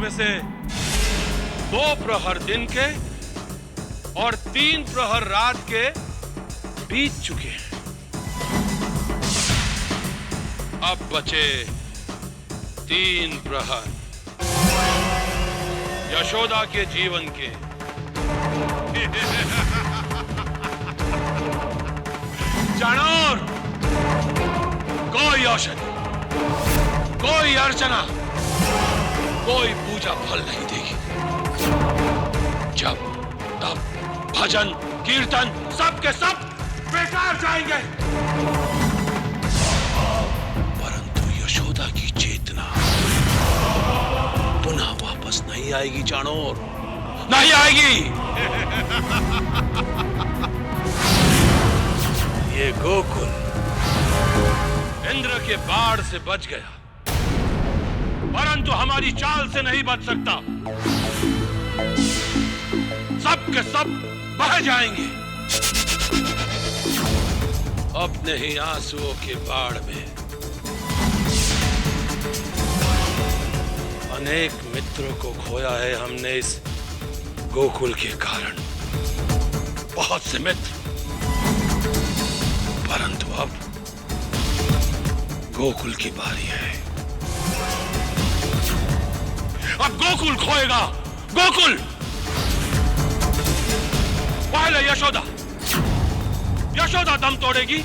में से 2 प्रहर दिन के और 3 प्रहर रात के बीत चुके हैं। अब बचे 3 प्रहर यशोदा के जीवन के। चाणूर, कोई औषधि, कोई अर्चना, कोई पूजा फल नहीं देगी। जब तब भजन कीर्तन सब के सब बेकार जाएंगे। परंतु यशोदा की चेतना पुनः वापस नहीं आएगी चाणूर, नहीं आएगी। ये गोकुल इंद्र के बाढ़ से बच गया, परंतु हमारी चाल से नहीं बच सकता। सब के सब बह जाएंगे अपने ही आंसुओं के बाढ़ में। अनेक मित्रों को खोया है हमने इस गोकुल के कारण, बहुत से मित्र, परंतु अब गोकुल की बारी है। अब गोकुल खोएगा, गोकुल। पहले यशोदा, यशोदा दम तोड़ेगी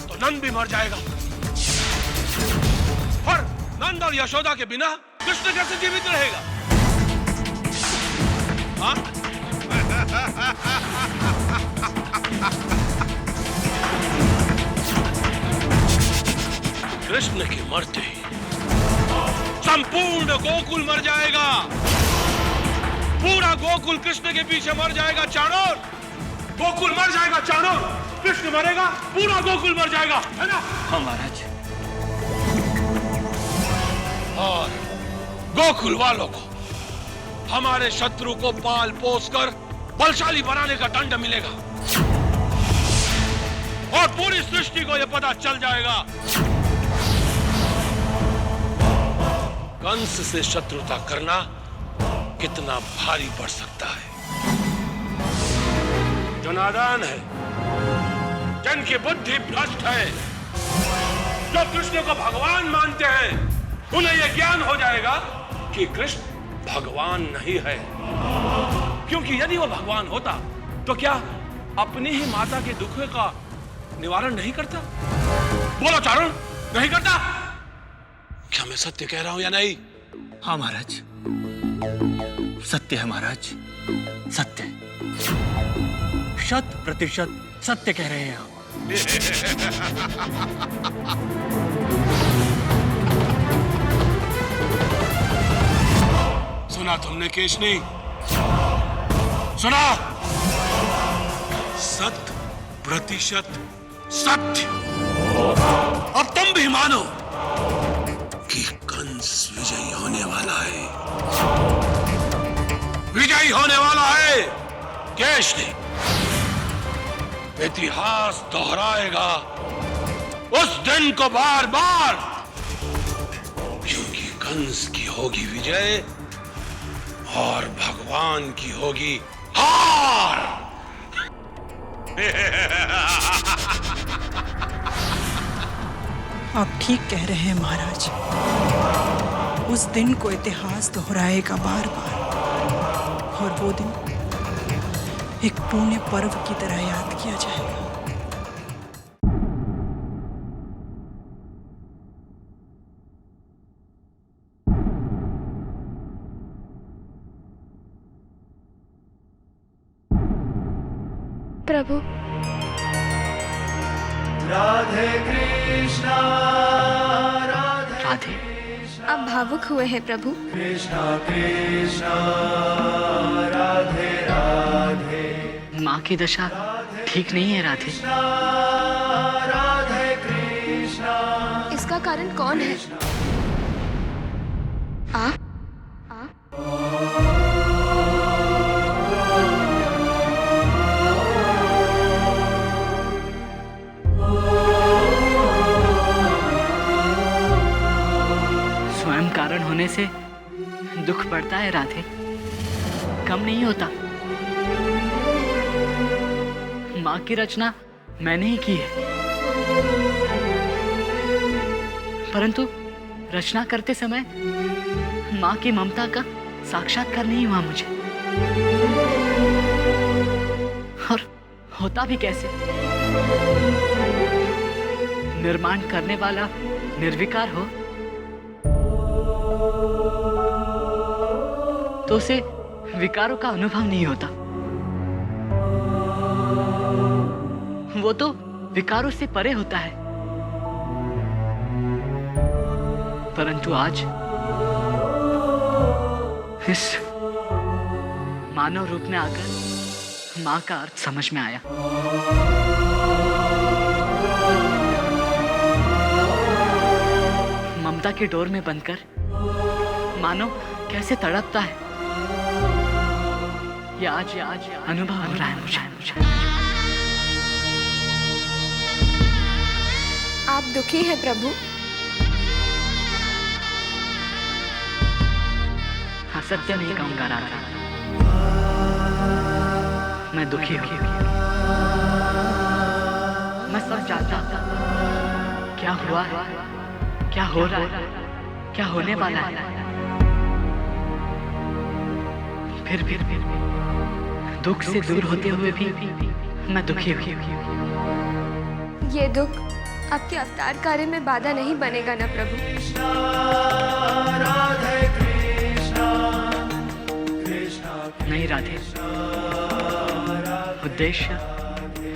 तो नंद भी मर जाएगा, और नंद और यशोदा के बिना कृष्ण कैसे जीवित रहेगा? हाँ? कृष्ण के मरते ही संपूर्ण गोकुल मर जाएगा। पूरा गोकुल कृष्ण के पीछे मर जाएगा चाणूर। गोकुल मर जाएगा चाणूर, कृष्ण मरेगा, पूरा गोकुल मर जाएगा, है ना? हाँ महाराज। और गोकुल वालों को हमारे शत्रु को पाल पोस कर बलशाली बनाने का दंड मिलेगा, और पूरी सृष्टि को यह पता चल जाएगा कंस से शत्रुता करना कितना भारी पड़ सकता है। जो नादान है, जिनकी बुद्धि भ्रष्ट है, जो कृष्ण को भगवान मानते हैं, उन्हें यह ज्ञान हो जाएगा कि कृष्ण भगवान नहीं है। क्योंकि यदि वो भगवान होता तो क्या अपनी ही माता के दुखों का निवारण नहीं करता? बोलो चारुण, नहीं करता? क्या मैं सत्य कह रहा हूं या नहीं? हाँ महाराज, सत्य है महाराज, सत्य, 100% सत्य कह रहे हैं आप। सुना तुमने केशनी? सुना? 100% सत्य। अब तुम भी मानो कि कंस विजयी होने वाला है, विजयी होने वाला है। केशनी इतिहास दोहराएगा उस दिन को बार बार, क्योंकि कंस की होगी विजय और भगवान की होगी हार। आप ठीक कह रहे हैं महाराज, उस दिन को इतिहास दोहराएगा बार बार, और वो दिन एक पुण्य पर्व की तरह याद किया जाएगा। प्रभु। राधे कृष्णा राधे। आप भावुक हुए हैं प्रभु। कृष्णा कृष्णा राधे राधे। माँ की दशा ठीक नहीं है राधे। राधे कृष्णा। इसका कारण कौन है? आप? स्वयं कारण होने से बढ़ता है राधे, कम नहीं होता। माँ की रचना मैंने ही की है, परंतु रचना करते समय माँ की ममता का साक्षात्कार नहीं हुआ मुझे। और होता भी कैसे? निर्माण करने वाला निर्विकार हो तो उसे विकारों का अनुभव नहीं होता। वो तो विकारों से परे होता है। परंतु आज इस मानव रूप में आकर माँ का अर्थ समझ में आया। ममता की डोर में बंधकर मानव कैसे तड़पता है, ये आज अनुभव हो रहा है मुझे। आप दुखी हैं प्रभु? हाँ, सत्य नहीं कहूंगा राधा, मैं दुखी हूँ। मैं सब जानता हूँ क्या हुआ है, क्या हो रहा है, क्या होने वाला है। फिर दुख से दूर होते हुए भी मैं दुखी हूँ। ये दुख आपके अवतार कार्य में बाधा नहीं बनेगा ना प्रभु? नहीं राधे, उद्देश्य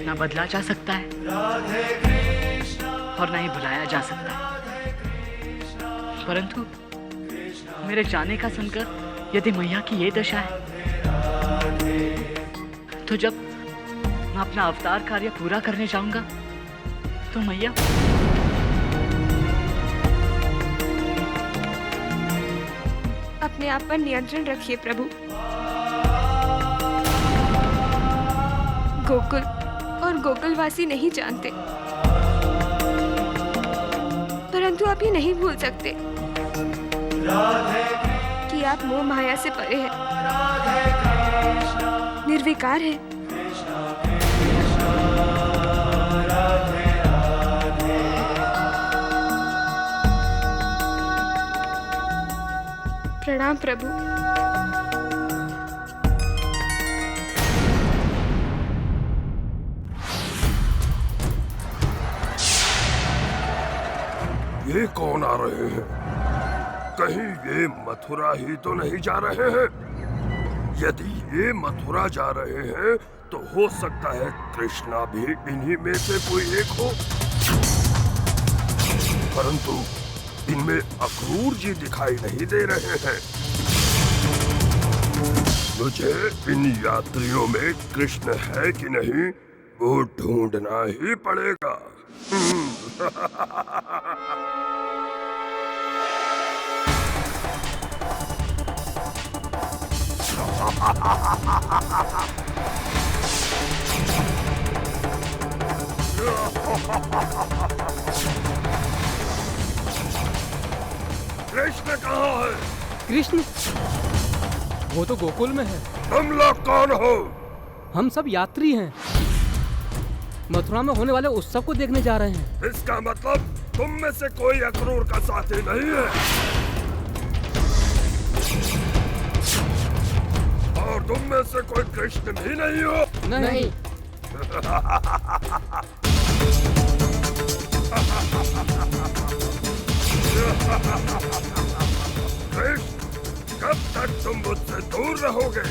न बदला जा सकता है और न ही भुलाया जा सकता है। परंतु मेरे जाने का सुनकर यदि मैया की ये दशा है, तो जब मैं अपना अवतार कार्य पूरा करने जाऊंगा तो मैया अपने आप पर नियंत्रण रखिए प्रभु। गोकुल और गोकुलवासी नहीं जानते, परंतु आप ये नहीं भूल सकते कि आप मोह माया से परे हैं, निर्विकार हैं। प्रणाम प्रभु। ये कौन आ रहे हैं? कहीं ये मथुरा ही तो नहीं जा रहे हैं? यदि ये मथुरा जा रहे हैं तो हो सकता है कृष्णा भी इन्हीं में से कोई एक हो। परंतु इनमें अक्रूर जी दिखाई नहीं दे रहे हैं। मुझे इन यात्रियों में कृष्ण है कि नहीं वो ढूंढना ही पड़ेगा। कृष्ण कहाँ है? कृष्ण वो तो गोकुल में है। तुम लोग कौन हो? हम सब यात्री हैं, मथुरा में होने वाले उत्सव को देखने जा रहे हैं। इसका मतलब तुम में से कोई अक्रूर का साथी नहीं है और तुम में से कोई कृष्ण भी नहीं हो? नहीं। कृष्ण, कब तक तुम मुझसे दूर रहोगे?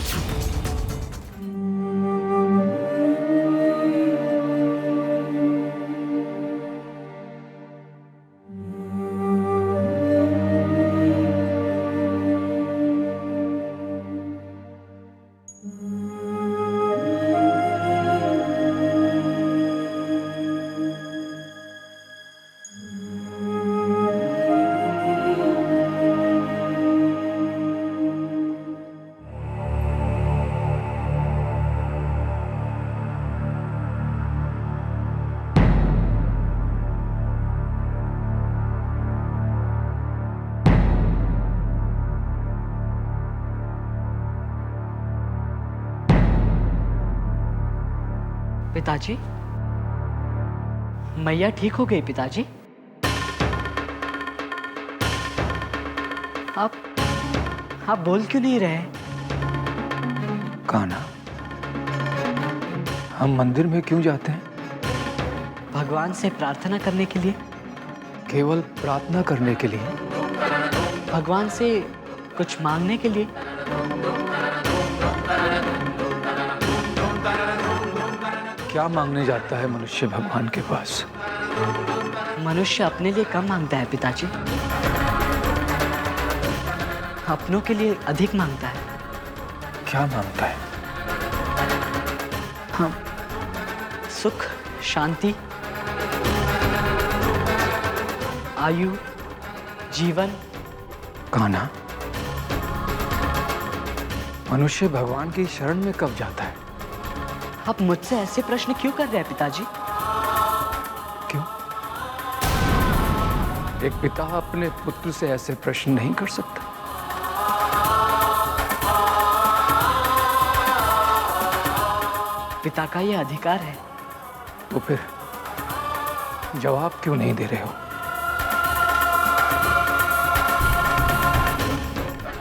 पिताजी, मैया ठीक हो गई पिताजी। आप बोल क्यों नहीं रहे? कान्हा, हम मंदिर में क्यों जाते हैं? भगवान से प्रार्थना करने के लिए। केवल प्रार्थना करने के लिए? भगवान से कुछ मांगने के लिए। क्या मांगने जाता है मनुष्य भगवान के पास? मनुष्य अपने लिए कम मांगता है पिताजी, अपनों के लिए अधिक मांगता है। क्या मांगता है? हाँ, सुख, शांति, आयु, जीवन। कान्हा, मनुष्य भगवान की शरण में कब जाता है? आप मुझसे ऐसे प्रश्न क्यों कर रहे हैं पिताजी? क्यों? एक पिता अपने पुत्र से ऐसे प्रश्न नहीं कर सकता। पिता का यह अधिकार है। तो फिर जवाब क्यों नहीं दे रहे हो?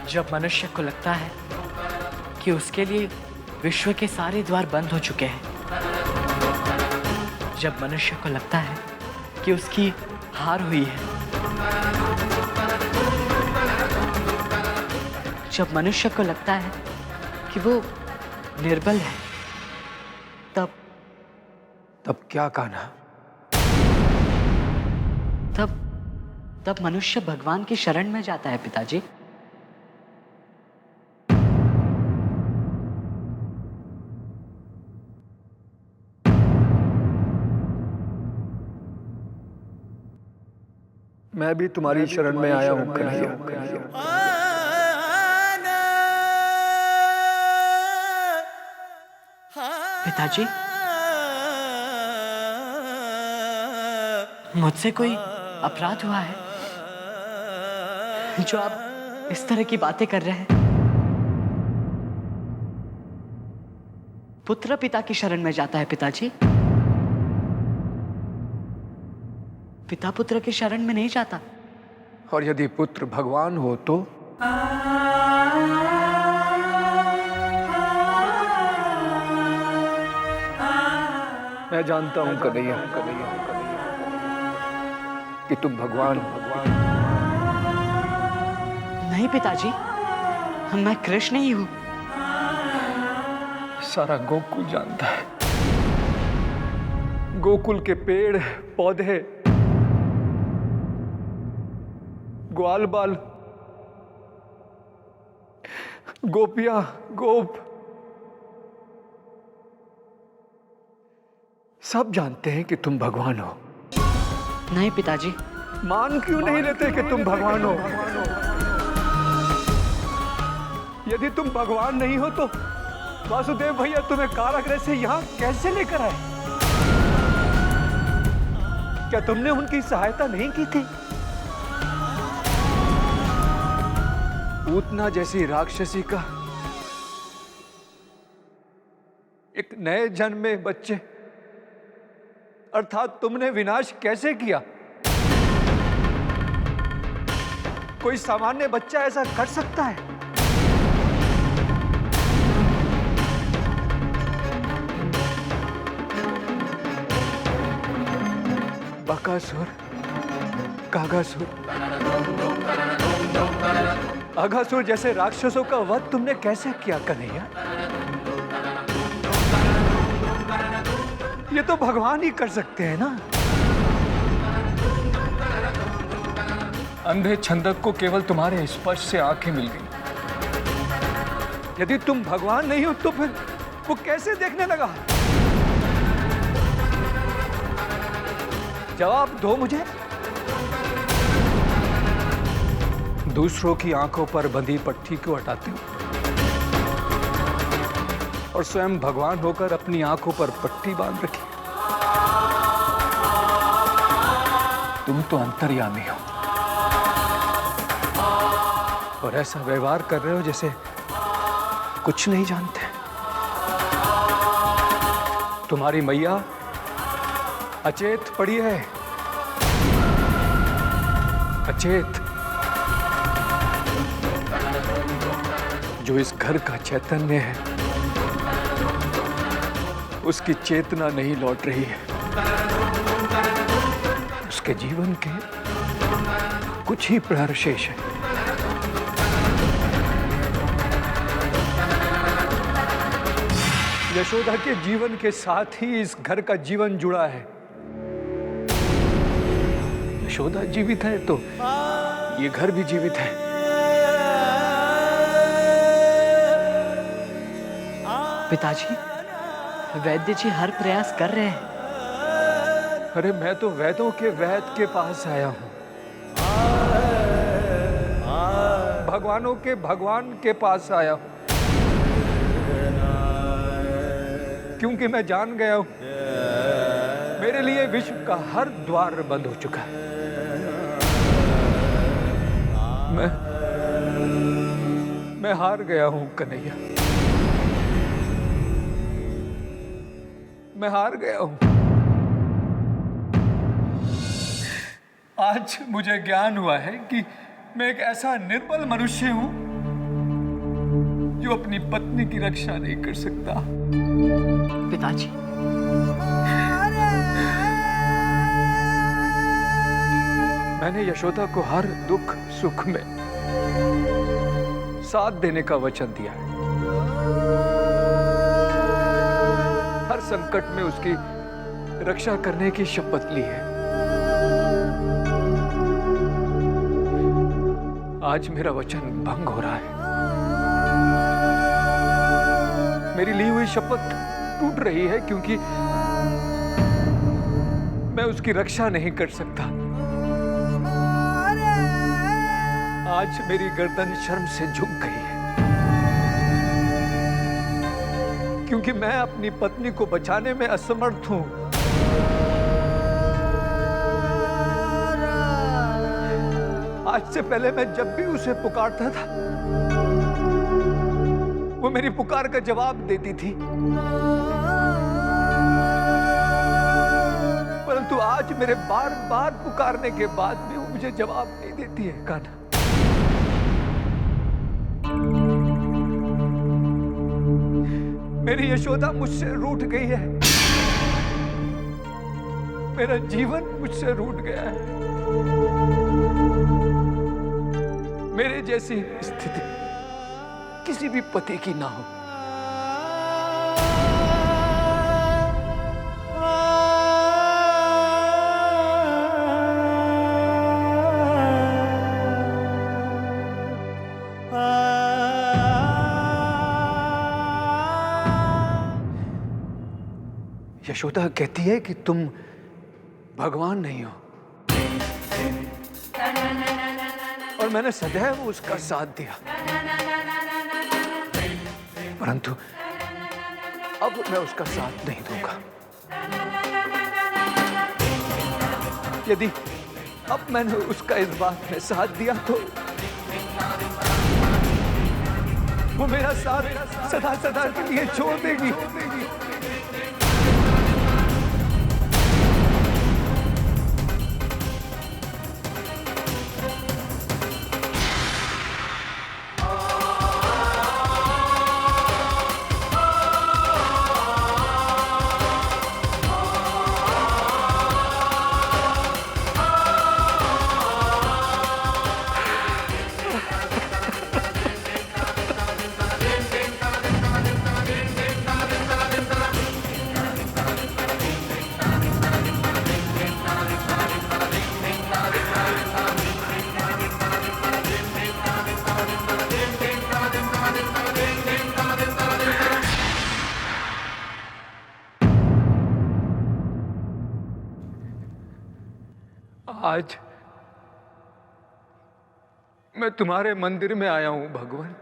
जब मनुष्य को लगता है कि उसके लिए विश्व के सारे द्वार बंद हो चुके हैं, जब मनुष्य को लगता है कि उसकी हार हुई है, जब मनुष्य को लगता है कि वो निर्बल है, तब क्या कान्हा? तब मनुष्य भगवान की शरण में जाता है पिताजी। मैं भी तुम्हारी शरण में आया हूं कन्हैया। पिताजी, मुझसे कोई अपराध हुआ है जो आप इस तरह की बातें कर रहे हैं? पुत्र पिता की शरण में जाता है पिताजी, पिता पुत्र की शरण में नहीं जाता। और यदि पुत्र भगवान हो तो? मैं जानता हूं कन्हैया कि तुम भगवान नहीं पिताजी, मैं कृष्ण ही हूं। सारा गोकुल जानता है। गोकुल के पेड़ पौधे, ग्वाल बाल, गोपियां, गोप, सब जानते हैं कि तुम भगवान हो। नहीं पिताजी। मान क्यों नहीं लेते कि तुम भगवान हो? यदि तुम भगवान नहीं हो तो वासुदेव भैया तुम्हें कारागृह से यहां कैसे लेकर आए? क्या तुमने उनकी सहायता नहीं की थी? पूतना जैसी राक्षसी का एक नए जन्म में बच्चे अर्थात तुमने विनाश कैसे किया? कोई सामान्य बच्चा ऐसा कर सकता है? बकासुर, कागासुर, अघासुर जैसे राक्षसों का वध तुमने कैसे किया कन्हैया? ये तो भगवान ही कर सकते हैं ना। अंधे छंदक को केवल तुम्हारे स्पर्श से आंखें मिल गई। यदि तुम भगवान नहीं हो तो फिर वो कैसे देखने लगा? जवाब दो मुझे। दूसरों की आंखों पर बंधी पट्टी क्यों हटाते हो और स्वयं भगवान होकर अपनी आंखों पर पट्टी बांध रखी? तुम तो अंतर्यामी हो और ऐसा व्यवहार कर रहे हो जैसे कुछ नहीं जानते। तुम्हारी मैया अचेत पड़ी है, अचेत। जो इस घर का चैतन्य है, उसकी चेतना नहीं लौट रही है। उसके जीवन के कुछ ही प्रहर शेष है। यशोदा के जीवन के साथ ही इस घर का जीवन जुड़ा है। यशोदा जीवित है तो ये घर भी जीवित है। पिताजी, वैद्य जी हर प्रयास कर रहे हैं। अरे मैं तो वैद्यों के वैद्य के पास आया हूं, भगवानों के भगवान के पास आया हूं, क्योंकि मैं जान गया हूं मेरे लिए विश्व का हर द्वार बंद हो चुका है। मैं हार गया हूं कन्हैया, मैं हार गया हूं। आज मुझे ज्ञान हुआ है कि मैं एक ऐसा निर्बल मनुष्य हूं जो अपनी पत्नी की रक्षा नहीं कर सकता। पिताजी, मैंने यशोदा को हर दुख सुख में साथ देने का वचन दिया है। हर संकट में उसकी रक्षा करने की शपथ ली है। आज मेरा वचन भंग हो रहा है। मेरी ली हुई शपथ टूट रही है क्योंकि मैं उसकी रक्षा नहीं कर सकता। आज मेरी गर्दन शर्म से झुक गई है क्योंकि मैं अपनी पत्नी को बचाने में असमर्थ हूं। आज से पहले मैं जब भी उसे पुकारता था, वो मेरी पुकार का जवाब देती थी, परंतु आज मेरे बार बार पुकारने के बाद भी वो मुझे जवाब नहीं देती है। कान्हा, मेरी यशोदा मुझसे रूठ गई है, मेरा जीवन मुझसे रूठ गया है। मेरे जैसी स्थिति किसी भी पति की ना हो। यशोदा कहती है कि तुम भगवान नहीं हो, और मैंने सदैव उसका साथ दिया, परंतु अब मैं उसका साथ नहीं दूंगा। यदि अब मैंने उसका इस बात में साथ दिया तो वो मेरा साथ सदा सदा के लिए छोड़ देगी। आज मैं तुम्हारे मंदिर में आया हूं भगवान,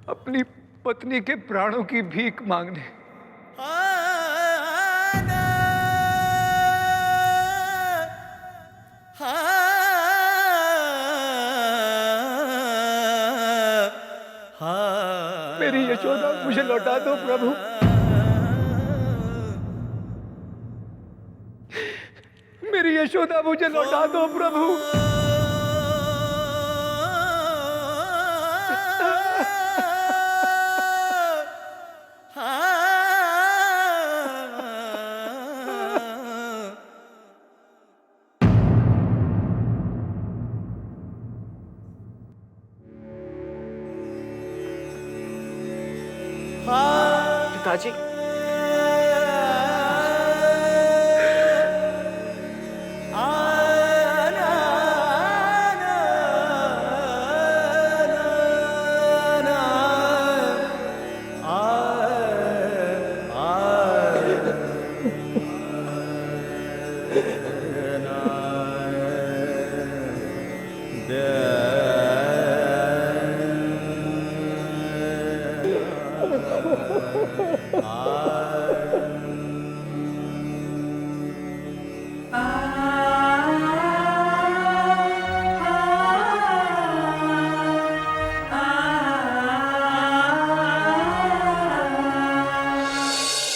अपनी पत्नी के प्राणों की भीख मांगने। मेरी यशोदा मुझे लौटा दो प्रभु। मेरी यशोदा मुझे लौटा दो प्रभु। पिताजी, Ah